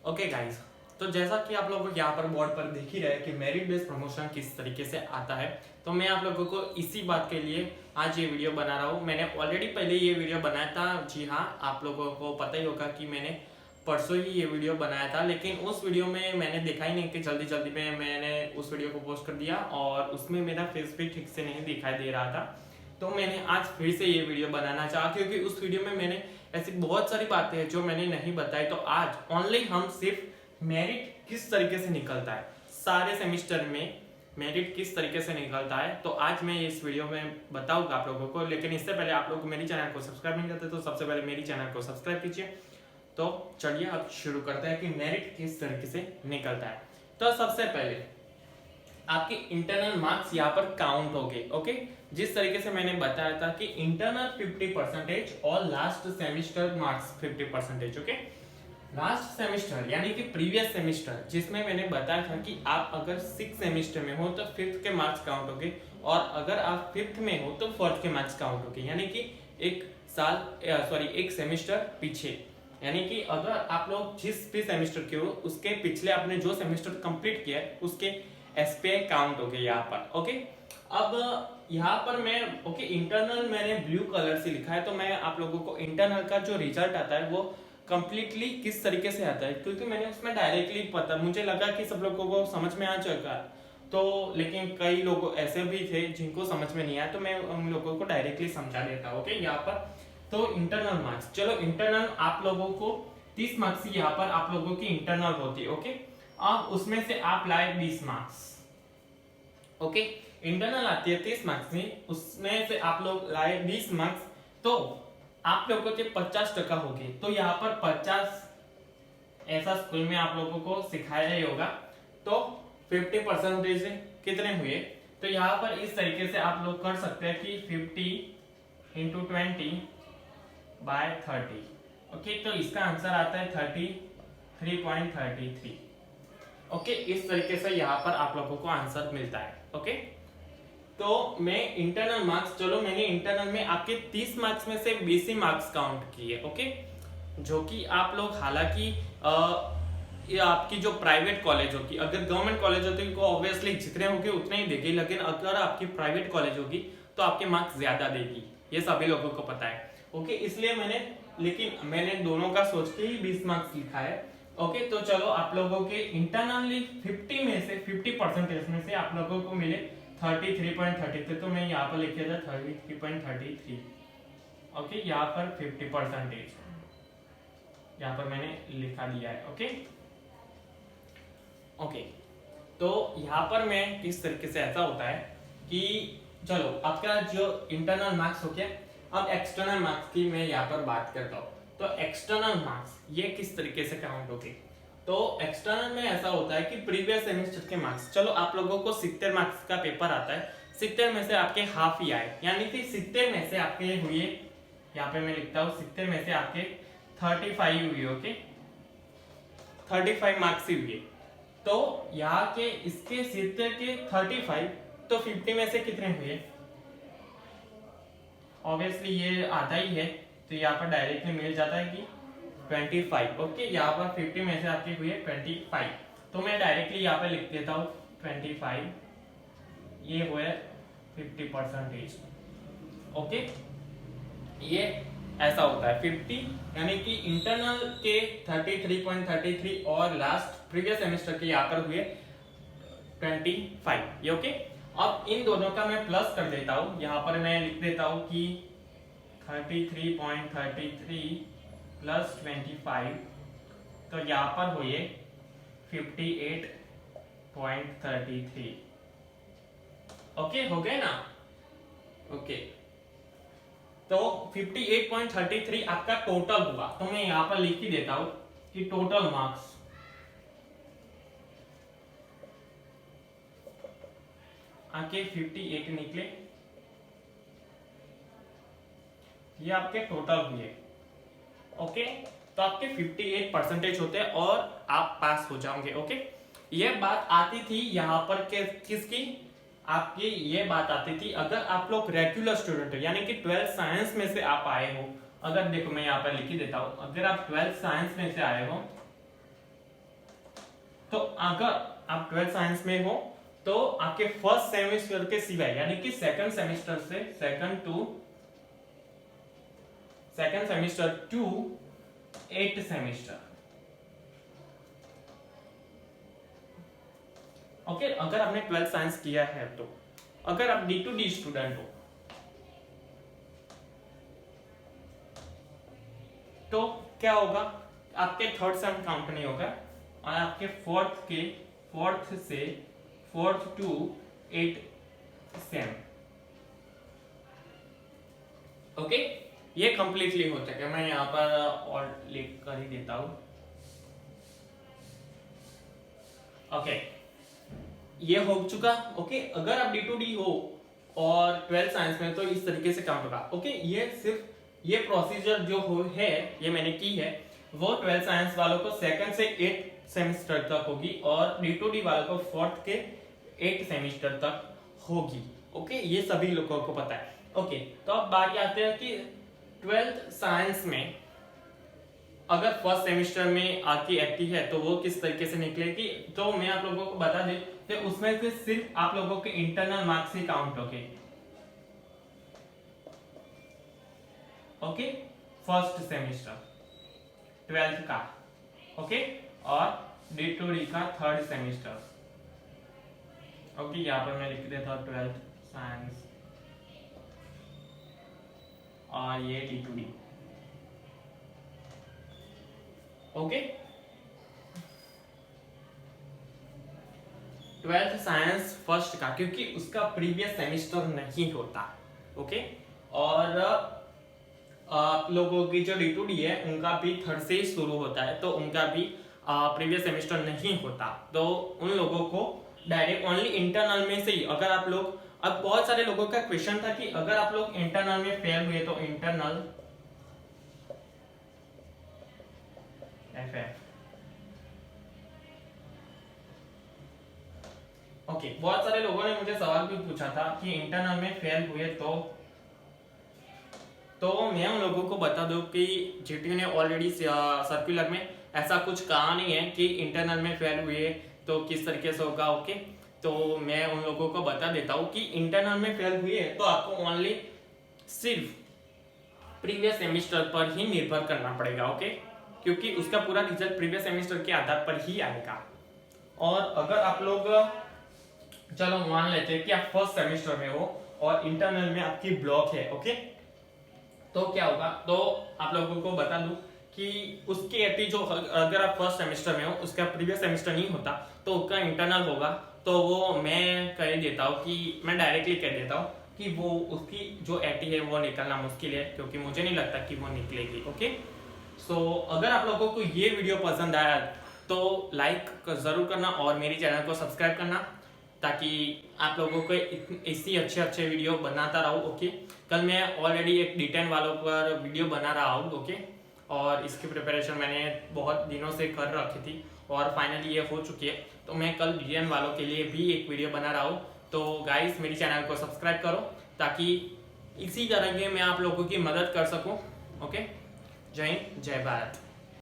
Okay guys, तो जैसा कि आप लोग यहाँ पर बोर्ड पर देख ही रहे हैं कि मेरिट बेस्ड प्रमोशन किस तरीके से आता है, तो मैं आप लोगों को इसी बात के लिए आज ये वीडियो बना रहा हूँ। मैंने ऑलरेडी पहले ये वीडियो बनाया था। जी हाँ, आप लोगों को पता ही होगा कि मैंने परसों ही ये वीडियो बनाया था, लेकिन उस वीडियो में मैंने देखा ही नहीं कि जल्दी जल्दी में मैंने उस वीडियो को पोस्ट कर दिया और उसमें मेरा फेस भी ठीक से नहीं दिखाई दे रहा था। तो मैंने आज फिर से ये वीडियो बनाना चाहा क्योंकि उस वीडियो में मैंने ऐसी बहुत सारी बातें हैं जो मैंने नहीं बताई। तो आज ओनली हम सिर्फ मेरिट किस तरीके से निकलता है, सारे सेमिस्टर में मेरिट किस तरीके से निकलता है, तो आज मैं इस वीडियो में बताऊंगा आप लोगों को। लेकिन इससे पहले आप लोग मेरी चैनल को सब्सक्राइब नहीं करते तो सबसे पहले मेरी चैनल को सब्सक्राइब कीजिए। तो चलिए अब शुरू करते हैं कि मेरिट किस तरीके से निकलता है। तो सबसे पहले आपके इंटरनल मार्क्स यहाँ पर काउंट हो गए। ओके, जिस तरीके से मैंने बताया था कि इंटरनल 50% और last semester marks 50%। Okay, last semester यानी कि प्रीवियस सेमिस्टर जिसमें मैंने बताया था कि आप अगर 6 सेमिस्टर में हो तो 5th के मार्क्स काउंट होंगे और अगर आप 5th में हो तो 4th के मार्क्स काउंट होंगे, यानी कि एक सेमिस्टर पीछे। यानी कि अगर आप लोग जिस भी सेमिस्टर के हो उसके पिछले आपने जो सेमिस्टर कंप्लीट किया है उसके एसपीआई काउंट हो गए यहाँ पर। ओके, अब यहाँ पर मैं इंटरनल मैंने ब्लू कलर से लिखा है, तो मैं आप लोगों को इंटरनल का जो रिजल्ट आता है वो कंप्लीटली किस तरीके से आता है, क्योंकि मैंने उसमें डायरेक्टली पता मुझे लगा कि सब लोगों को समझ में आ चुका, तो लेकिन कई लोग ऐसे भी थे जिनको समझ में नहीं आया, तो मैं उन लोगों को डायरेक्टली समझा देता हूँ। ओके, यहाँ पर तो इंटरनल मार्क्स, चलो इंटरनल आप लोगों को 30 मार्क्स यहाँ पर आप लोगों की इंटरनल होती है। ओके, अब उसमें से आप लाए 20 मार्क्स। ओके, इंटरनल आती है 30 मार्क्स में, उसमें से आप लोग लाए 20 मार्क्स, तो आप लोगों के 50% हो गए। तो यहाँ पर 50 ऐसा स्कूल में आप लोगों को सिखाया ही होगा, तो 50% कितने हुए, तो यहाँ पर इस तरीके से आप लोग कर सकते हैं कि 50 इंटू 20/30। ओके, तो इसका आंसर आता है 33.33। ओके, इस तरीके से यहाँ पर आप लोगों को आंसर मिलता है। ओके, तो मैं इंटरनल मार्क्स, चलो मैंने इंटरनल में आपके 30 मार्क्स में से 20 ही मार्क्स काउंट किए। ओके, जो कि आप लोग हालांकि ये आपकी जो प्राइवेट कॉलेज होगी, अगर गवर्नमेंट कॉलेज होती तो ऑब्वियसली जितने होंगे उतने ही देगी, लेकिन अगर आपकी प्राइवेट कॉलेज होगी तो आपके मार्क्स ज्यादा देगी, ये सभी लोगों को पता है। ओके, इसलिए मैंने दोनों का सोच के ही 20 मार्क्स लिखा है। ओके, तो चलो आप लोगों के इंटरनली 50 में से 50% में से आप लोगों को मिले 33.33, तो मैं यहाँ पर लिख दिया था 33.33। ओके, यहाँ पर 50% यहाँ पर मैंने लिखा दिया है। ओके ओके, तो यहाँ पर मैं किस तरीके से ऐसा होता है कि चलो आपका जो इंटरनल मार्क्स हो गया, अब एक्सटर्नल मार्क्स की मैं यहाँ पर बात करता हूँ। तो एक्सटर्नल मार्क्स ये किस तरीके से काउंट होगी, तो एक्सटर्नल में ऐसा होता है कि प्रीवियस सेमेस्टर के मार्क्स, चलो आप लोगों को 70 मार्क्स का पेपर आता है, 70 में से आपके हाफ ही आए, यानी कि 70 में से आपके हुए, यहाँ पे मैं लिखता हूँ 70 में से आपके 35 हुए। ओके, 35 मार्क्स ही हुए, तो यहाँ के इसके 70 के 35, तो 50 में से कितने हुए, ऑब्वियसली ये आधा ही है, तो यहाँ पर डायरेक्टली मिल जाता है कि 25। ओके, यहाँ पर 50 में से आपके हुए 25, तो मैं डायरेक्टली यहाँ पे लिख देता हूँ 25, ये हुए 50%। ओके, ये ऐसा होता है 50, यानी कि इंटरनल के 33.33 और लास्ट प्रीवियस सेमेस्टर के यहाँ पर हुए 25, ये ओके। अब इन दोनों का मैं प्लस कर देता हूँ, यहाँ पर मैं लिख देता हूँ कि 33.33 प्लस 25, तो यहाँ पर हुए 58.33। ओके, हो गए ना। ओके, तो 58.33 आपका टोटल हुआ, तो मैं यहाँ पर लिख ही देता हूँ कि टोटल मार्क्स आपके 58 निकले, ये आपके टोटल हुए। ओके, तो आपके 58% होते हैं और आप पास हो जाओगे। ओके, ये बात आती थी यहाँ पर किसकी, आपकी ये बात आती थी अगर आप लोग रेगुलर स्टूडेंट हो, यानी कि 12th साइंस में से आप आए हो। अगर देखो मैं यहाँ पर लिख ही देता हूँ, अगर आप 12th साइंस में से आए हो तो अगर आप 12th साइंस में हो तो आपके फर्स्ट सेमेस्टर के सिवाय यानी कि सेकंड सेमेस्टर से second semester two 8th semester, okay. अगर आपने 12th साइंस किया है तो अगर आप D2D स्टूडेंट हो तो क्या होगा, आपके थर्ड सेम काउंट नहीं होगा और आपके फोर्थ से fourth to 8th same, okay. ये कंप्लीटली हो चुका है। मैं यहाँ पर और लिख कर ही देता हूं, ओके। ये हो चुका, ओके। अगर आप D2D हो और 12th साइंस में तो इस तरीके से काउंट होगा, ओके। ये सिर्फ ये प्रोसीजर जो है ये मैंने की है वो 12th साइंस वालों को सेकंड से 8th सेमेस्टर तक होगी और D2D वालों को फोर्थ के 8th सेमेस्टर तक होगी, ओके। ये सभी लोगों को पता है, ओके। तो अब बात आते हैं कि 12th साइंस में अगर फर्स्ट सेमेस्टर में आपकी एटी है तो वो किस तरीके से निकलेगी, तो मैं आप लोगों को बता दें तो उसमें से सिर्फ आप लोगों के इंटरनल मार्क्स ही काउंट होंगे, ओके। फर्स्ट सेमेस्टर 12th का, ओके, और D2D का थर्ड सेमेस्टर, ओके। यहाँ पर मैं लिख देता हूँ 12th साइंस और ये D2D, okay. 12th science first का क्योंकि उसका प्रीवियस सेमेस्टर नहीं होता, ओके। और आप लोगों की जो D2D है उनका भी थर्ड से ही शुरू होता है तो उनका भी प्रीवियस सेमेस्टर नहीं होता, तो उन लोगों को डायरेक्ट ओनली इंटरनल में से ही अगर आप लोग, अब बहुत सारे लोगों का क्वेश्चन था कि अगर आप लोग इंटरनल में फेल हुए तो इंटरनल FF, ओके। बहुत सारे लोगों ने मुझे सवाल भी पूछा था कि इंटरनल में फेल हुए तो मैं उन लोगों को बता दूं कि जीटीयू ने ऑलरेडी सर्कुलर में ऐसा कुछ कहा नहीं है कि इंटरनल में फेल हुए तो किस तरीके से होगा, ओके। तो मैं उन लोगों को बता देता हूं कि इंटरनल में फेल हुए तो आपको ओनली सिर्फ प्रीवियस सेमेस्टर पर ही निर्भर करना पड़ेगा, ओके, क्योंकि उसका पूरा रिजल्ट प्रीवियस सेमेस्टर के आधार पर ही आएगा। और अगर आप लोग चलो मान लेते हैं कि आप फर्स्ट सेमेस्टर में हो और इंटरनल में आपकी ब्लॉक है, ओके, तो क्या होगा, तो आप लोगों को बता दूं कि उसकी एटी जो अगर आप फर्स्ट सेमेस्टर में हो उसका प्रीवियस सेमेस्टर नहीं होता तो उसका इंटरनल होगा, तो वो मैं कह देता हूँ कि मैं डायरेक्टली कह देता हूँ कि वो उसकी जो एटी है वो निकलना मुश्किल है क्योंकि मुझे नहीं लगता कि वो निकलेगी, ओके। सो अगर आप लोगों को ये वीडियो पसंद आया तो लाइक जरूर करना और मेरे चैनल को सब्सक्राइब करना ताकि आप लोगों को इसी अच्छे वीडियो बनाता रहूं, ओके। कल मैं ऑलरेडी एक D10 वालों पर वीडियो बना रहा हूँ, ओके, और इसकी प्रिपरेशन मैंने बहुत दिनों से कर रखी थी और फाइनली ये हो चुकी है, तो मैं कल D10 वालों के लिए भी एक वीडियो बना रहा हूँ। तो गाइस मेरे चैनल को सब्सक्राइब करो ताकि इसी तरह के मैं आप लोगों की मदद कर सकूँ, ओके। जय हिंद, जय भारत।